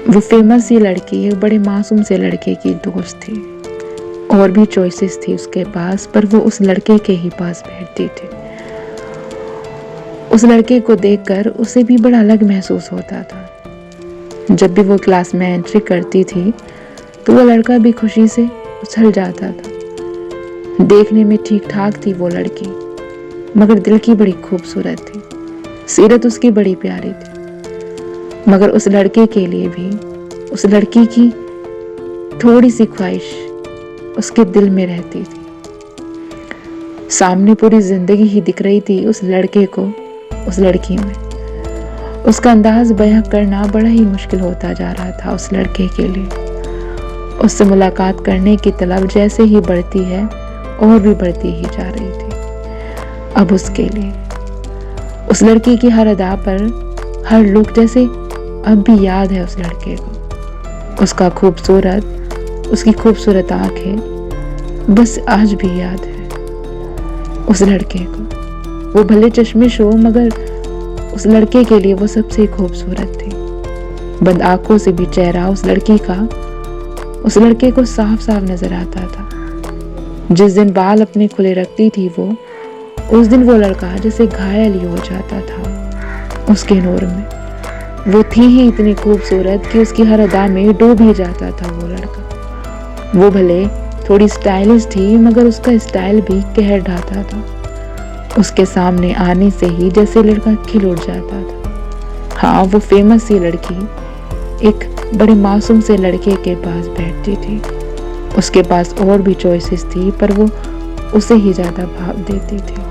वो फेमस सी लड़की एक बड़े मासूम से लड़के की दोस्त थी। और भी चॉइसेस थी उसके पास, पर वो उस लड़के के ही पास बैठती थी। उस लड़के को देखकर उसे भी बड़ा अलग महसूस होता था। जब भी वो क्लास में एंट्री करती थी तो वो लड़का भी खुशी से उछल जाता था। देखने में ठीक ठाक थी वो लड़की, मगर दिल की बड़ी खूबसूरत थी। सीरत उसकी बड़ी प्यारी थी, मगर उस लड़के के लिए भी उस लड़की की थोड़ी सी ख्वाहिश उसके दिल में रहती थी। सामने पूरी जिंदगी ही दिख रही थी उस लड़के को उस लड़की में। उसका अंदाज बयां करना बड़ा ही मुश्किल होता जा रहा था उस लड़के के लिए। उससे मुलाकात करने की तलब जैसे ही बढ़ती है और भी बढ़ती ही जा रही थी। अब उसके लिए उस लड़की की हर अदा पर, हर लुक जैसे अब भी याद है उस लड़के को। उसका खूबसूरत, उसकी खूबसूरत आंखें बस आज भी याद है उस लड़के को। वो भले चश्मिश हो, मगर उस लड़के के लिए वो सबसे खूबसूरत थी। बंद आंखों से भी चेहरा उस लड़की का उस लड़के को साफ साफ नजर आता था। जिस दिन बाल अपने खुले रखती थी वो, उस दिन वो लड़का जैसे घायल ही हो जाता था उसके नूर में। वो थी ही इतनी खूबसूरत कि उसकी हर अदा में डूब ही जाता था वो लड़का। वो भले थोड़ी स्टाइलिश थी, मगर उसका स्टाइल भी कहर ढाता था। उसके सामने आने से ही जैसे लड़का खिल उठ जाता था। हाँ, वो फेमस सी लड़की एक बड़े मासूम से लड़के के पास बैठती थी। उसके पास और भी चॉइसेस थी, पर वो उसे ही ज्यादा भाव देती थी।